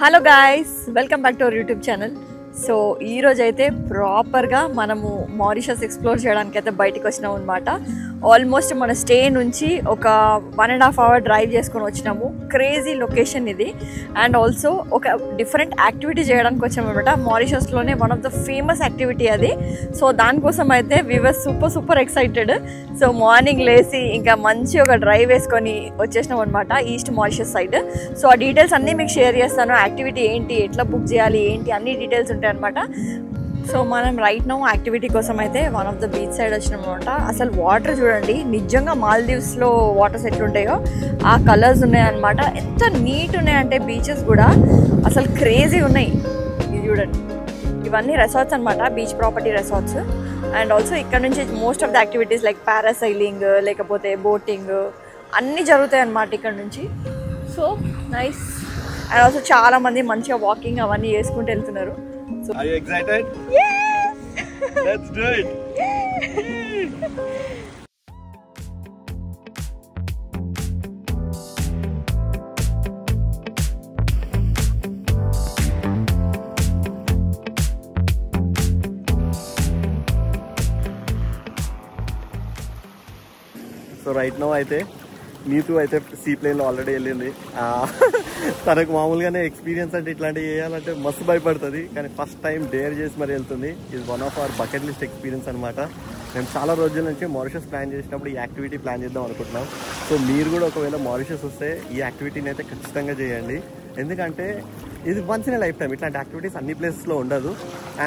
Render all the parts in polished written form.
Hello guys, welcome back to our YouTube channel. So ఈరోజు అయితే ప్రాపర్గా మనము మారిషస్ ఎక్స్ప్లోర్ చేయడానికి అయితే బయటకు వచ్చినాము అనమాట. ఆల్మోస్ట్ మన స్టే నుంచి ఒక 1.5 hour డ్రైవ్ చేసుకొని వచ్చినాము. క్రేజీ లొకేషన్ ఇది. అండ్ ఆల్సో ఒక డిఫరెంట్ యాక్టివిటీ చేయడానికి వచ్చాము అనమాట. మారిషస్లోనే one of the famous activity అది. సో దానికోసం అయితే we were super excited. So morning లేసి ఇంకా మంచి ఒక డ్రైవ్ వేసుకొని వచ్చేసినాం అనమాట ఈస్ట్ మారిషస్ సైడ్. సో ఆ డీటెయిల్స్ అన్నీ మీకు షేర్ చేస్తాను. యాక్టివిటీ ఏంటి, ఎట్లా బుక్ చేయాలి, ఏంటి, అన్ని డీటెయిల్స్ ఉంటాయి అనమాట. సో మనం రైట్ నౌ యాక్టివిటీ కోసం అయితే one of the beach side వచ్చినాం అనమాట. అసలు వాటర్ చూడండి, నిజంగా మాల్దీవ్స్లో వాటర్స్ ఎట్లుంటాయో ఆ కలర్స్ ఉన్నాయన్నమాట. ఎంత నీట్ ఉన్నాయంటే బీచెస్ కూడా అసలు క్రేజీ ఉన్నాయి. ఇది చూడండి, ఇవన్నీ రెసార్ట్స్ అనమాట, beach property resorts. And also ఇక్కడ నుంచి most of the activities like parasailing లేకపోతే బోటింగ్ అన్నీ జరుగుతాయి అన్నమాట ఇక్కడ నుంచి. So nice. అండ్ ఆల్సో చాలా మంది మంచిగా వాకింగ్ అవన్నీ చేసుకుంటూ వెళ్తున్నారు. So, are you excited? Yes! Let's do it! So right now అయితే నీతు అయితే సీ ప్లేన్లో ఆల్రెడీ వెళ్ళింది. తనకు మామూలుగానే ఎక్స్పీరియన్స్ అంటే ఇట్లాంటివి చేయాలంటే మస్తు భయపడుతుంది, కానీ ఫస్ట్ టైం డేర్ చేసి మరి వెళ్తుంది. ఇది one of our bucket list experience అనమాట. మేము చాలా రోజుల నుంచి మారిషస్ ప్లాన్ చేసినప్పుడు ఈ యాక్టివిటీ ప్లాన్ చేద్దాం అనుకుంటున్నాం. సో మీరు కూడా ఒకవేళ మారిషస్ వస్తే ఈ యాక్టివిటీని అయితే ఖచ్చితంగా చేయండి. ఎందుకంటే ఇది వన్స్ ఇన్ లైఫ్ టైం, ఇట్లాంటి యాక్టివిటీస్ అన్ని ప్లేసెస్లో ఉండదు.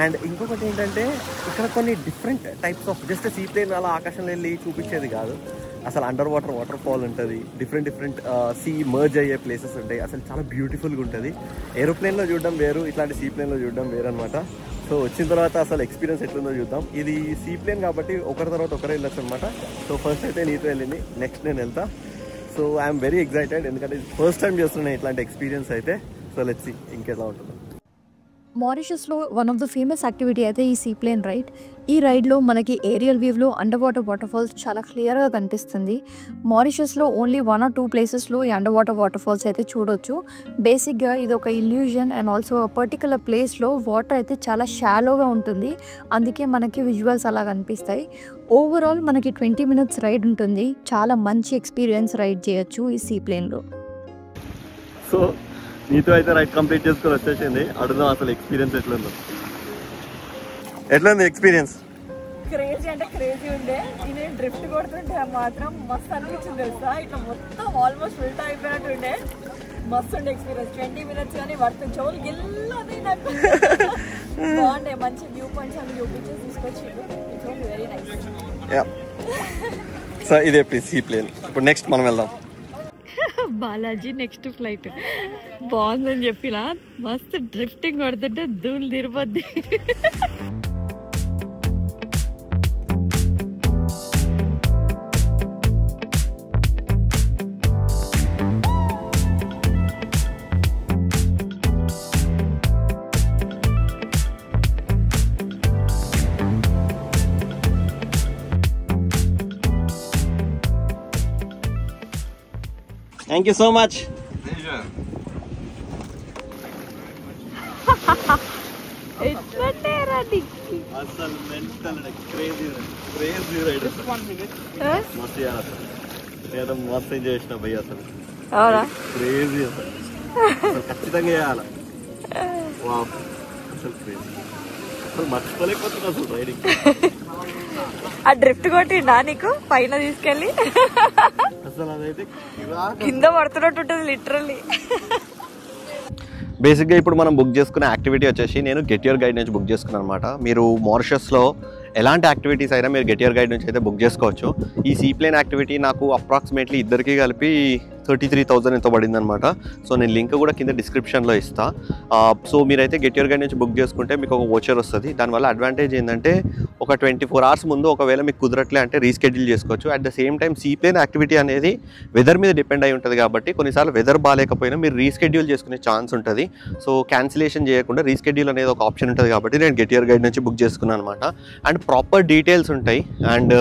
అండ్ ఇంకొకటి ఏంటంటే ఇక్కడ కొన్ని different types of just sea plane అలా ఆకాశంలో వెళ్ళి చూపించేది కాదు, అసలు అండర్ వాటర్ ఫాల్ ఉంటుంది, డిఫరెంట్ సీ మర్జ్ అయ్యే ప్లేసెస్ ఉంటాయి. అసలు చాలా బ్యూటిఫుల్గా ఉంటుంది. ఏరోప్లేన్లో చూడడం వేరు, ఇట్లాంటి సీ ప్లేన్లో చూడడం వేరు అనమాట. సో వచ్చిన తర్వాత అసలు ఎక్స్పీరియన్స్ ఎట్లుందో చూద్దాం. ఇది సీ ప్లేన్ కాబట్టి ఒకరి తర్వాత ఒకరే వెళ్ళొచ్చు అనమాట. సో ఫస్ట్ అయితే నీతో వెళ్ళింది, నెక్స్ట్ నేను వెళ్తా. సో ఐఎమ్ వెరీ ఎక్సైటెడ్, ఎందుకంటే ఫస్ట్ టైం చేస్తున్నాను ఇట్లాంటి ఎక్స్పీరియన్స్ అయితే. సో లెట్స్ సీ ఇంకెలా ఉంటుందో. మారిషస్లో one of the famous activity అయితే ఈ సీ ప్లేన్ రైడ్. ఈ రైడ్లో మనకి ఏరియల్ వ్యూలో అండర్ వాటర్ ఫాల్స్ చాలా క్లియర్గా కనిపిస్తుంది. మారిషస్లో ఓన్లీ 1 or 2 ప్లేసెస్లో ఈ అండర్ వాటర్ ఫాల్స్ అయితే చూడొచ్చు. బేసిక్గా ఇది ఒక ఇల్యూజన్. అండ్ ఆల్సో పర్టికులర్ ప్లేస్లో వాటర్ అయితే చాలా షాలోగా ఉంటుంది, అందుకే మనకి విజువల్స్ అలా కనిపిస్తాయి. ఓవరాల్ మనకి 20 minutes రైడ్ ఉంటుంది. చాలా మంచి ఎక్స్పీరియన్స్ రైడ్ చేయొచ్చు ఈ సీ ప్లేన్లో. సో నీతో అయితే రైడ్ కంప్లీట్ చేసుకొని వచ్చేసింది. అడుగుదాం అసలు ఎక్స్పీరియన్స్ ఎట్లుంది ఎక్స్పీరియన్స్. క్రేజీ అంటే క్రేజీ ఉండే. నేను డ్రిఫ్ట్ కొడుతుంటే మాత్రం మస్తు అనిపించింది తెలుసా. ఇట్లా మొత్తం ఆల్మోస్ట్ ఉల్టా అయిపోయినట్టు ఉండే. మస్తు ఉండే ఎక్స్పీరియన్స్. 20 minutes కానీ పడుతుంది, చెవులు గిల్లది నాకు. బాగుండే, మంచి వ్యూ పాయింట్స్ అన్ని చూపించి తీసుకొచ్చిండు. It's only very nice. So ఇదే ప్లీజ్ సీ ప్లేన్. ఇప్పుడు నెక్స్ట్ మనం వెళ్దాం బాలాజీ నెక్స్ట్ ఫ్లైట్. బాగుందని చెప్పిన మస్తు డ్రిఫ్టింగ్ కొడుతుంటే ధూళి Tirupati. Thank you so much. Pleasure. అసలు మెంటల్ క్రేజీ రైడ్. మస్తు చేయాలి లేదా, మస్తు ఎంజాయ్ చేసిన భయ్య. అసలు క్రేజీ, అసలు ఖచ్చితంగా చేయాలి. వావ్, అసలు క్రేజీ, అసలు మర్చిపోలేకపోతున్నా అసలు రైడింగ్. ఆ డ్రిఫ్ట్ కొట్టిండా నీకు పైన తీసుకెళ్ళి? అసలు అదైతే కింద పడుతున్నట్టు ఉంటుంది లిటరల్లీ. బేసిక్గా ఇప్పుడు మనం బుక్ చేసుకునే యాక్టివిటీ వచ్చేసి నేను గెట్ యువర్ గైడ్ నుంచి బుక్ చేసుకున్నాను అనమాట. మీరు మారిషస్లో ఎలాంటి యాక్టివిటీస్ అయినా మీరు గెట్ యువర్ గైడ్ నుంచి అయితే బుక్ చేసుకోవచ్చు. ఈ సీ ప్లేన్ యాక్టివిటీ నాకు అప్రాక్సిమేట్లీ ఇద్దరికి కలిపి 33,000 ఎంతో పడింది అనమాట. సో నేను లింక్ కూడా కింద డిస్క్రిప్షన్లో ఇస్తా. సో మీరైతే గెట్ యువర్ గైడ్ నుంచి బుక్ చేసుకుంటే మీకు ఒక వోచర్ వస్తుంది. దానివల్ల అడ్వాంటేజ్ ఏంటంటే ఒక 24 hours ముందు ఒకవేళ మీకు కుదరట్లే అంటే రీస్కెడ్యూల్ చేసుకోవచ్చు. At the same time sea plane activity అనేది వెదర్ మీద డిపెండ్ అయి ఉంటుంది కాబట్టి కొన్నిసార్లు వెదర్ బాగాలేకపోయినా మీరు రీస్కెడ్యూల్ చేసుకునే ఛాన్స్ ఉంటుంది. సో క్యాన్సిలేషన్ చేయకుండా రీస్కెడ్యూల్ అనేది ఒక ఆప్షన్ ఉంటుంది కాబట్టి నేను గెట్ యువర్ గైడ్ నుంచి బుక్ చేసుకున్నాను అనమాట. అండ్ ప్రాపర్ డీటెయిల్స్ ఉంటాయి. అండ్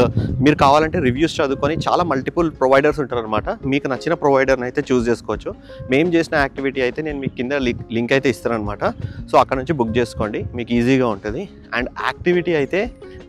మీరు కావాలంటే రివ్యూస్ చదువుకొని చాలా మల్టిపుల్ ప్రొవైడర్స్ ఉంటారు అనమాట. మీకు నచ్చిన ప్రొవైడర్ని అయితే చూస్ చేసుకోవచ్చు. మేము చేసిన యాక్టివిటీ అయితే నేను మీకు కింద లింక్ అయితే ఇస్తాను అనమాట. సో అక్కడ నుంచి బుక్ చేసుకోండి, మీకు ఈజీగా ఉంటుంది. అండ్ యాక్టివిటీ అయితే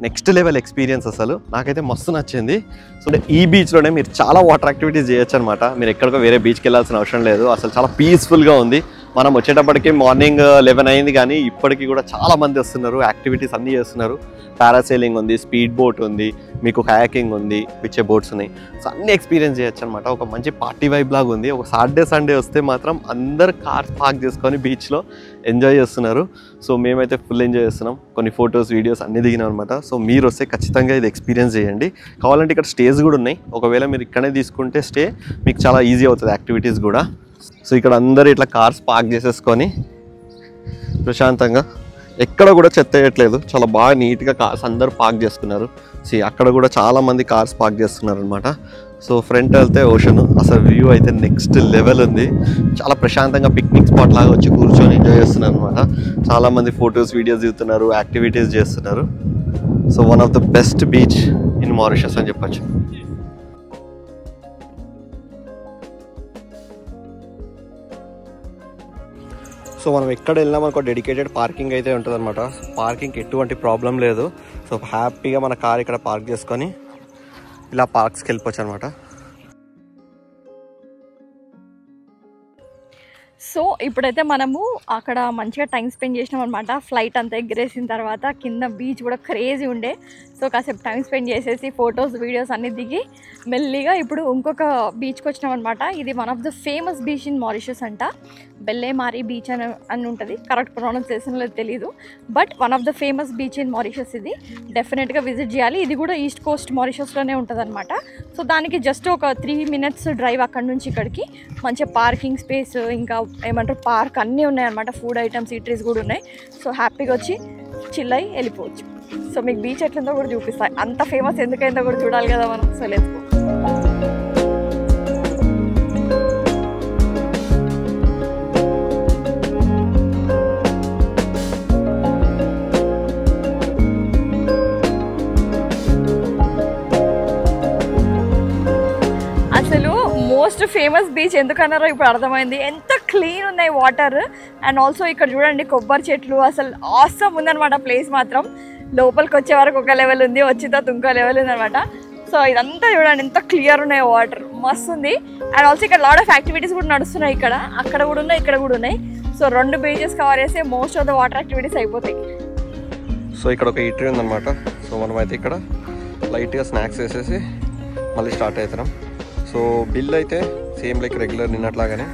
నెక్స్ట్ లెవెల్ ఎక్స్పీరియన్స్, అసలు నాకైతే మస్తు నచ్చింది. సో ఈ బీచ్లోనే మీరు చాలా వాటర్ యాక్టివిటీస్ చేయొచ్చు అనమాట. మీరు ఎక్కడికో వేరే బీచ్కి వెళ్ళాల్సిన అవసరం లేదు. అసలు చాలా పీస్ఫుల్గా ఉంది. మనం వచ్చేటప్పటికి మార్నింగ్ 11 అయింది, కానీ ఇప్పటికీ కూడా చాలా మంది వస్తున్నారు, యాక్టివిటీస్ అన్నీ చేస్తున్నారు. పారాసైలింగ్ ఉంది, స్పీడ్ బోట్ ఉంది, మీకు కయాకింగ్ ఉంది, పిచ్చే బోట్స్ ఉన్నాయి. సో అన్ని ఎక్స్పీరియన్స్ చేయొచ్చు అనమాట. ఒక మంచి పార్టీ వైబ్ లాగా ఉంది. ఒక సాటర్డే సండే వస్తే మాత్రం అందరు కార్స్ పార్క్ చేసుకొని బీచ్లో ఎంజాయ్ చేస్తున్నారు. సో మేమైతే ఫుల్ ఎంజాయ్ చేస్తున్నాం. కొన్ని ఫొటోస్, వీడియోస్ అన్నీ దిగినాం అనమాట. సో మీరు వస్తే ఖచ్చితంగా ఇది ఎక్స్పీరియన్స్ చేయండి. కావాలంటే ఇక్కడ స్టేస్ కూడా ఉన్నాయి. ఒకవేళ మీరు ఇక్కడే తీసుకుంటే స్టే మీకు చాలా ఈజీ అవుతుంది యాక్టివిటీస్ కూడా. సో ఇక్కడ అందరు ఇట్లా కార్స్ పార్క్ చేసేసుకొని ప్రశాంతంగా, ఎక్కడ కూడా చెత్త వేయట్లేదు, చాలా బాగా నీట్గా కార్స్ అందరూ పార్క్ చేసుకున్నారు. అక్కడ కూడా చాలా మంది కార్స్ పార్క్ చేస్తున్నారు అనమాట. సో ఫ్రంట్ వెళ్తే ఓషన్, అసలు వ్యూ అయితే నెక్స్ట్ లెవెల్ ఉంది. చాలా ప్రశాంతంగా పిక్నిక్ స్పాట్ లాగా వచ్చి కూర్చొని ఎంజాయ్ చేస్తున్నారు అనమాట. చాలామంది ఫొటోస్, వీడియోస్ దిగుతున్నారు, యాక్టివిటీస్ చేస్తున్నారు. So one of the best beach in Mauritius అని చెప్పచ్చు. సో మనం ఎక్కడ వెళ్ళినా మనకు డెడికేటెడ్ పార్కింగ్ అయితే ఉంటుంది అనమాట. పార్కింగ్కి ఎటువంటి ప్రాబ్లం లేదు. సో హ్యాపీగా మన కార్ ఇక్కడ పార్క్ చేసుకొని ఇలా పార్క్స్కి వెళ్ళిపోవచ్చు అనమాట. సో ఇప్పుడైతే మనము అక్కడ మంచిగా టైం స్పెండ్ చేసినాం అనమాట. ఫ్లైట్ అంతా ఎగ్గరేసిన తర్వాత కింద బీచ్ కూడా క్రేజీ ఉండే. సో కాసేపు టైం స్పెండ్ చేసేసి ఫొటోస్, వీడియోస్ అన్నీ దిగి మెల్లిగా ఇప్పుడు ఇంకొక బీచ్కి వచ్చినాం అనమాట. ఇది one of the famous beach in Mauritius అంట. బెల్లేమారి బీచ్ అని ఉంటుంది. కరెక్ట్ ప్రొనౌన్సియేషన్ లేదు తెలీదు, but one of the famous beach in Mauritius. ఇది డెఫినెట్గా విజిట్ చేయాలి. ఇది కూడా ఈస్ట్ కోస్ట్ మారిషస్లోనే ఉంటుంది అనమాట. సో దానికి జస్ట్ ఒక 3 minutes డ్రైవ్ అక్కడి నుంచి ఇక్కడికి. మంచిగా పార్కింగ్ స్పేస్, ఇంకా ఏమంటారు పార్క్ అన్నీ ఉన్నాయి అనమాట. ఫుడ్ ఐటమ్స్, ఈటరీస్ కూడా ఉన్నాయి. సో హ్యాపీగా వచ్చి చిల్ అయ్యి వెళ్ళిపోవచ్చు. సో మీకు బీచ్ ఎట్లుందో కూడా చూపిస్తాయి. అంత ఫేమస్ ఎందుకైందో కూడా చూడాలి కదా మనం. So let's go. అసలు మోస్ట్ ఫేమస్ బీచ్ ఎందుకన్నారో ఇప్పుడు అర్థమైంది. ఎంత క్లీన్ ఉన్నాయి వాటర్. అండ్ ఆల్సో ఇక్కడ చూడండి కొబ్బరి చెట్లు. అసలు ఆసమ్ ఉందన్నమాట ప్లేస్ మాత్రం. లోపలికి వచ్చే వరకు ఒక లెవెల్ ఉంది, వచ్చిన తర్వాత ఇంకో లెవెల్ ఉందన్నమాట. సో ఇదంతా చూడండి ఎంత క్లియర్ ఉన్నాయి వాటర్, మస్తు ఉంది. అండ్ ఆల్సో ఇక్కడ లాట్ ఆఫ్ యాక్టివిటీస్ కూడా నడుస్తున్నాయి. ఇక్కడ అక్కడ కూడా ఉన్నాయి, ఇక్కడ కూడా ఉన్నాయి. సో 2 బీచెస్ కవర్ చేస్తే most of the water activities అయిపోతాయి. సో ఇక్కడ ఒక ఈటరీ ఉందన్నమాట. సో మనమైతే ఇక్కడ లైట్గా స్నాక్స్ వేసేసి మళ్ళీ స్టార్ట్ అవుతున్నాం. సో బిల్ అయితే సేమ్ లైక్ రెగ్యులర్ నిన్నట్లాగానే.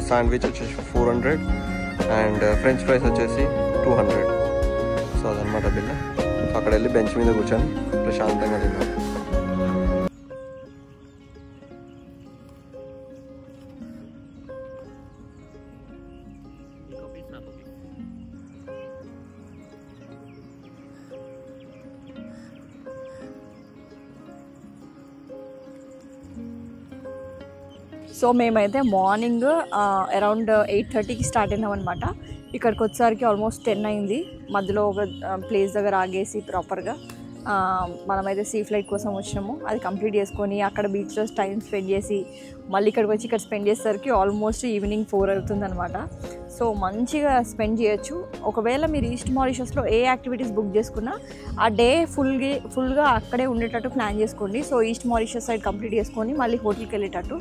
శాండ్విచ్ వచ్చేసి 400 అండ్ ఫ్రెంచ్ ఫ్రైస్ వచ్చేసి 200. సో అదనమాట బిల్. సో అక్కడ వెళ్ళి బెంచ్ మీద కూర్చొని ప్రశాంతంగా తిన్నాం. సో మేమైతే మార్నింగ్ అరౌండ్ 8:30కి స్టార్ట్ అయినాం అనమాట. ఇక్కడికి వచ్చేసరికి ఆల్మోస్ట్ 10 అయింది. మధ్యలో ఒక ప్లేస్ దగ్గర ఆగేసి ప్రాపర్గా మనమైతే సీ ఫ్లైట్ కోసం వచ్చినాము. అది కంప్లీట్ చేసుకొని అక్కడ బీచ్లో టైం స్పెండ్ చేసి మళ్ళీ ఇక్కడికి వచ్చి ఇక్కడ స్పెండ్ చేసేసరికి ఆల్మోస్ట్ ఈవినింగ్ 4 అవుతుందన్నమాట. సో మంచిగా స్పెండ్ చేయొచ్చు. ఒకవేళ మీరు ఈస్ట్ మారిషస్లో ఏ యాక్టివిటీస్ బుక్ చేసుకున్నా ఆ డే ఫుల్గా అక్కడే ఉండేటట్టు ప్లాన్ చేసుకోండి. So east Mauritius side complete చేసుకొని మళ్ళీ హోటల్కి వెళ్ళేటట్టు.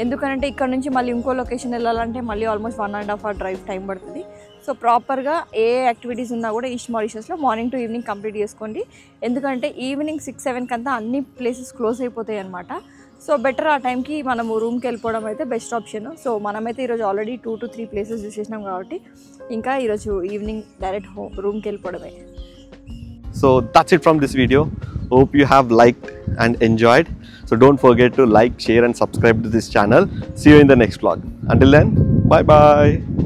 ఎందుకంటే ఇక్కడ నుంచి మళ్ళీ ఇంకో లొకేషన్ వెళ్ళాలంటే మళ్ళీ ఆల్మోస్ట్ 1.5 hour డ్రైవ్ టైం పడుతుంది. సో ప్రాపర్గా ఏ యాక్టివిటీస్ ఉన్నా కూడా ఈస్ట్ మారిషస్లో మార్నింగ్ టు ఈవినింగ్ కంప్లీట్ చేసుకోండి. ఎందుకంటే ఈవినింగ్ 6-7 కంతా అన్ని ప్లేసెస్ క్లోజ్ అయిపోతాయి అనమాట. సో బెటర్ ఆ టైంకి మనము రూమ్కి వెళ్ళిపోవడం అయితే బెస్ట్ ఆప్షన్. సో మనమైతే ఈరోజు ఆల్రెడీ 2 to 3 ప్లేసెస్ చూసేసినాం కాబట్టి ఇంకా ఈరోజు ఈవినింగ్ డైరెక్ట్ రూమ్కి వెళ్ళిపోవడమే. So that's it from this video. Hope you have liked and enjoyed. So don't forget to like, share and subscribe to this channel. See you in the next vlog. Until then, bye bye.